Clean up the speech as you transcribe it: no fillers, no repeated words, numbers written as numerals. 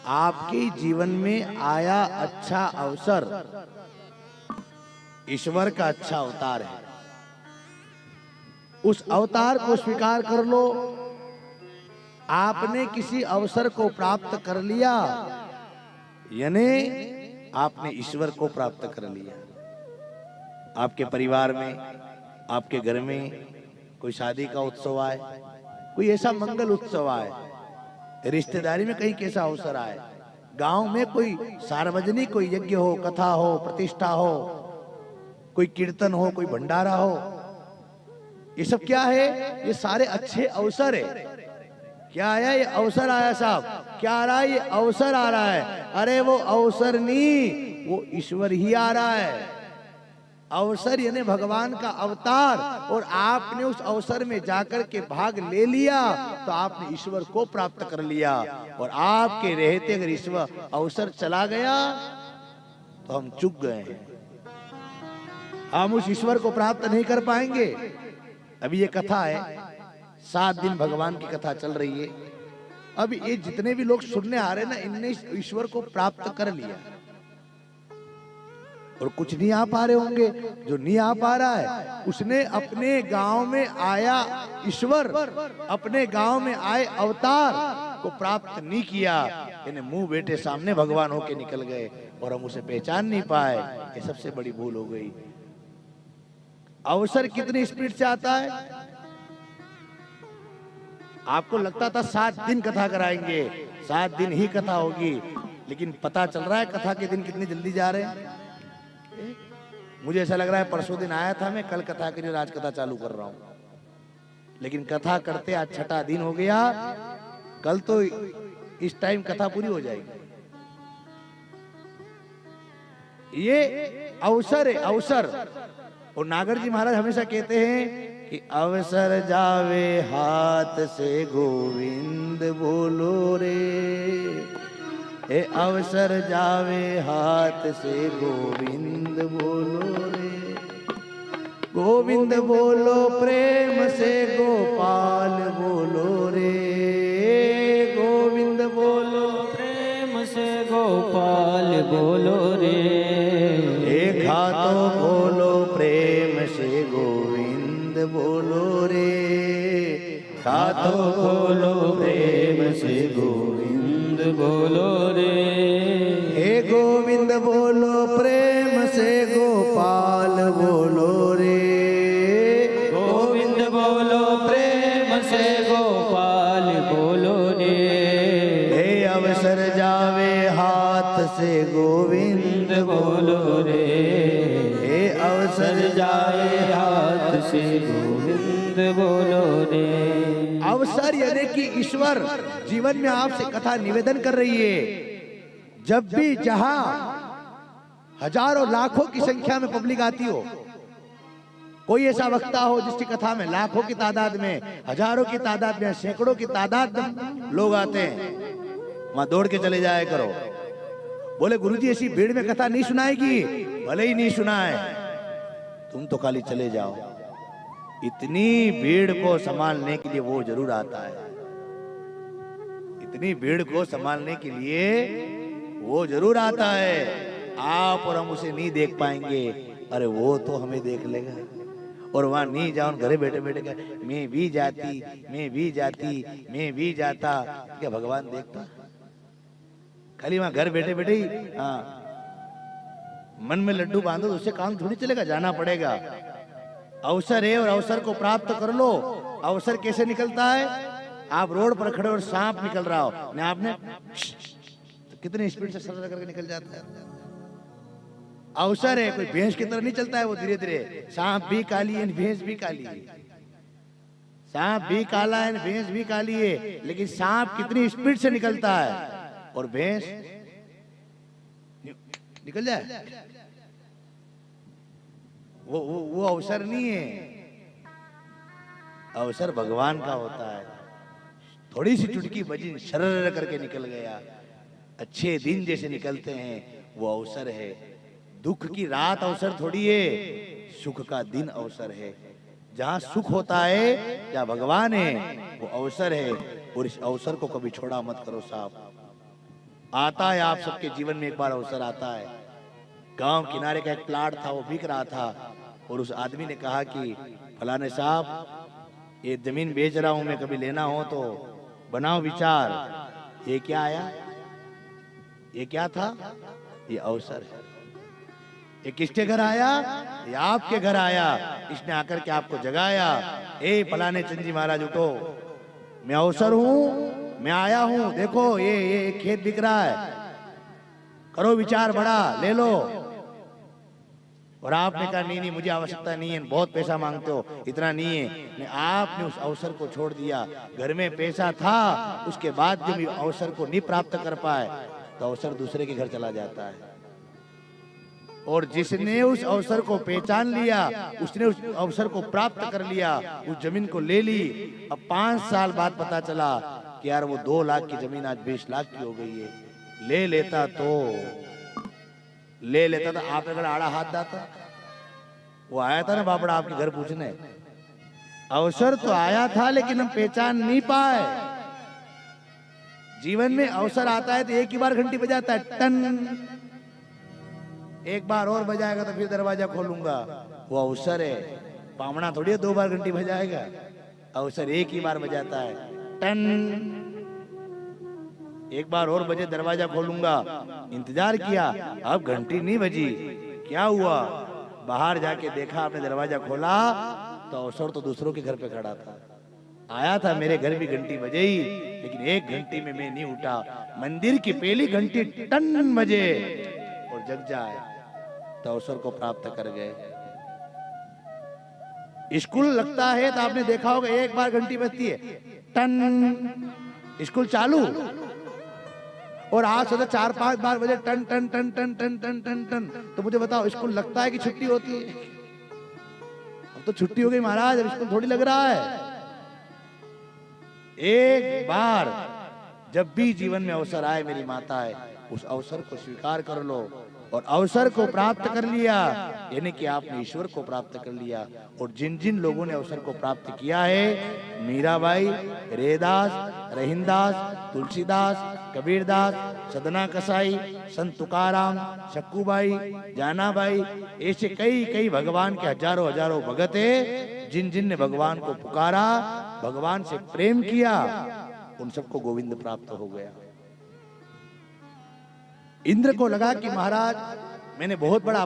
आपके जीवन में आया अच्छा अवसर ईश्वर का अच्छा अवतार है। उस अवतार को स्वीकार कर लो। आपने किसी अवसर को प्राप्त कर लिया, यानी आपने ईश्वर को प्राप्त कर लिया। आपके परिवार में, आपके घर में कोई शादी का उत्सव आए, कोई ऐसा मंगल उत्सव आए, रिश्तेदारी में कहीं कैसा अवसर आए, गांव में कोई सार्वजनिक कोई यज्ञ हो, कथा हो, प्रतिष्ठा हो, कोई कीर्तन हो, कोई भंडारा हो, ये सब क्या है? ये सारे अच्छे अवसर है। क्या आया? ये अवसर आया साहब। क्या आ रहा है? ये अवसर आ रहा है। अरे वो अवसर नहीं, वो ईश्वर ही आ रहा है। अवसर यानी भगवान का अवतार, और आपने उस अवसर में जाकर के भाग ले लिया तो आपने ईश्वर को प्राप्त कर लिया। और आपके रहते अगर ईश्वर अवसर चला गया तो हम चूक गए हैं, हम उस ईश्वर को प्राप्त नहीं कर पाएंगे। अभी ये कथा है, 7 दिन भगवान की कथा चल रही है। अब ये जितने भी लोग सुनने आ रहे हैं ना, इनने ईश्वर को प्राप्त कर लिया, और कुछ नहीं आ पा रहे होंगे। जो नहीं आ पा रहा है उसने अपने गांव में आया ईश्वर, अपने गांव में आए अवतार को प्राप्त नहीं किया। इन्हें मुंह बेटे सामने भगवान होके निकल गए और हम उसे पहचान नहीं पाए। ये सबसे बड़ी भूल हो गई। अवसर कितनी स्पीड से आता है? आपको लगता था 7 दिन कथा कराएंगे, 7 दिन ही कथा होगी, लेकिन पता चल रहा है कथा के दिन कितनी जल्दी जा रहे हैं। मुझे ऐसा लग रहा है परसों दिन आया था मैं, कल कथा के लिए आज कथा चालू कर रहा हूं, लेकिन कथा करते आज 6ठा दिन हो गया। कल तो इस टाइम कथा पूरी हो जाएगी। ये अवसर है, अवसर। और नागर जी महाराज हमेशा कहते हैं कि अवसर जावे हाथ से गोविंद बोलो रे। ए अवसर जावे हाथ से गोविंद बोलो रे। गोविंद बोलो प्रेम से गोपाल बोलो रे। गोविंद बोलो प्रेम से गोपाल बोलो रे। एक हाथों बोलो प्रेम से गोविंद बोलो रे। हाथों बोलो प्रेम से गोविंद बोलो रे। हे गोविंद बोलो प्रेम से गोपाल बोलो रे। गोविंद बोलो प्रेम से गोपाल बोलो रे। हे अवसर जावे हाथ से गोविंद बोलो रे। हे अवसर जाए हाथ से गोविंद बोलो रे। अवसर यानी कि ईश्वर जीवन में आपसे कथा निवेदन कर रही है। जब भी जहां हजारों लाखों की संख्या में पब्लिक आती हो, कोई ऐसा वक्ता हो जिसकी कथा में लाखों की तादाद में, हजारों की तादाद में, सैकड़ों की तादाद में लोग आते हैं, वहां दौड़ के चले जाया करो। बोले गुरुजी ऐसी भीड़ में कथा नहीं सुनाएगी, भले ही नहीं सुनाए, तुम तो खाली चले जाओ। इतनी भीड़ को संभालने के लिए वो जरूर आता है। इतनी भीड़ को संभालने के लिए वो जरूर आता है। आप और हम उसे नहीं देख पाएंगे, अरे वो तो हमें देख लेगा। और वहां नहीं जाओ, घरे बैठे बैठे का मैं भी जाती, मैं भी जाती, मैं भी जाता, क्या भगवान देखता? खाली वहां घर बैठे बैठे ही मन में लड्डू बांधो तो उससे काम थोड़ी चलेगा, जाना पड़ेगा। अवसर है और अवसर को प्राप्त कर लो। अवसर कैसे निकलता है? आप रोड पर खड़े और सांप निकल रहा हो, ने आपने तो कितनी स्पीड से सर करके निकल जाता है। अवसर है, कोई भैंस की तरह नहीं चलता है वो, धीरे धीरे। सांप भी काली है, भैंस भी काली है। सांप भी काला है, भैंस भी काली है, लेकिन सांप कितनी स्पीड से निकलता है और भैंस निकल जाए। वो अवसर नहीं है, अवसर भगवान का होता है। थोड़ी सी चुटकी बजी, शर्र करके निकल गया। अच्छे दिन जैसे निकलते हैं वो अवसर है। दुख की रात अवसर थोड़ी है, सुख का दिन अवसर है। जहां सुख होता है, जहां भगवान है, वो अवसर है। और इस अवसर को कभी छोड़ा मत करो साहब। आता है, आप सबके जीवन में एक बार अवसर आता है। गांव किनारे का एक प्लाट था, वो बिक रहा था और उस आदमी ने कहा कि फलाने साहब ये जमीन बेच रहा हूं मैं, कभी लेना हो तो बनाओ विचार। ये क्या आया? ये क्या था? ये अवसर है। ये किसके घर आया? ये आपके घर आया। इसने आकर के आपको जगाया, ए फलाने चंद जी महाराज उठो, मैं अवसर हूं, मैं आया हूं, देखो ये खेत बिक रहा है, करो विचार बड़ा, ले लो। और आपने कहा नहीं नहीं मुझे आवश्यकता नहीं है, बहुत पैसा मांगते हो, इतना नहीं है। नहीं, आपने उस अवसर को छोड़ दिया। घर में पैसा था, उसके बाद जब अवसर को नहीं प्राप्त कर पाए तो अवसर दूसरे के घर चला जाता है। और जिसने उस अवसर को पहचान लिया, उसने उस अवसर को प्राप्त कर लिया, उस जमीन को ले ली। अब 5 साल बाद पता चला कि यार वो 2 लाख की जमीन आज 20 लाख की हो गई है। ले लेता तो आपने अगर आड़ा हाथ दाता। वो आया था ना बापड़ा आपके घर पूछने, अवसर तो आया था लेकिन हम पहचान नहीं पाए। जीवन में अवसर आता है तो एक ही बार घंटी बजाता है, टन। एक बार और बजाएगा तो फिर दरवाजा खोलूंगा, वो अवसर है। पामना थोड़ी 2 बार घंटी बजाएगा, अवसर एक ही बार बजाता है, टन। एक बार और बजे दरवाजा खोलूंगा। इंतजार किया, अब घंटी नहीं बजी, क्या हुआ? बाहर जाके देखा, आपने दरवाजा खोला तो अवसर तो दूसरों के घर पे खड़ा था। आया था मेरे घर भी घंटी बजेई, लेकिन 1 घंटी में मैं नहीं उठा। मंदिर की पहली घंटी टन बजे और जग जाए तो अवसर को प्राप्त कर गए। स्कूल लगता है तो आपने देखा होगा, एक बार घंटी बजती है, टन, स्कूल चालू। और आज से 4-5 बार बजे टन टन टन टन टन टन टन टन। तो मुझे बताओ, स्कूल लगता है कि छुट्टी होती है? अब तो छुट्टी हो गई महाराज, अब स्कूल थोड़ी लग रहा है। एक बार जब भी जीवन में अवसर आए मेरी माता है, उस अवसर को स्वीकार कर लो। और अवसर को प्राप्त कर लिया यानी कि आपने ईश्वर को प्राप्त कर लिया। और जिन जिन लोगों ने अवसर को प्राप्त किया है, मीराबाई, रेदास, रहीमदास, तुलसीदास, कबीरदास, सदना कसाई, संत तुकाराम, शक्कूबाई, जानाबाई, ऐसे कई कई भगवान के हजारों हजारों भगत है। जिन जिन ने भगवान को पुकारा, भगवान से प्रेम किया, उन सबको गोविंद प्राप्त हो गया। इंद्र को लगा कि महाराज मैंने बहुत बड़ा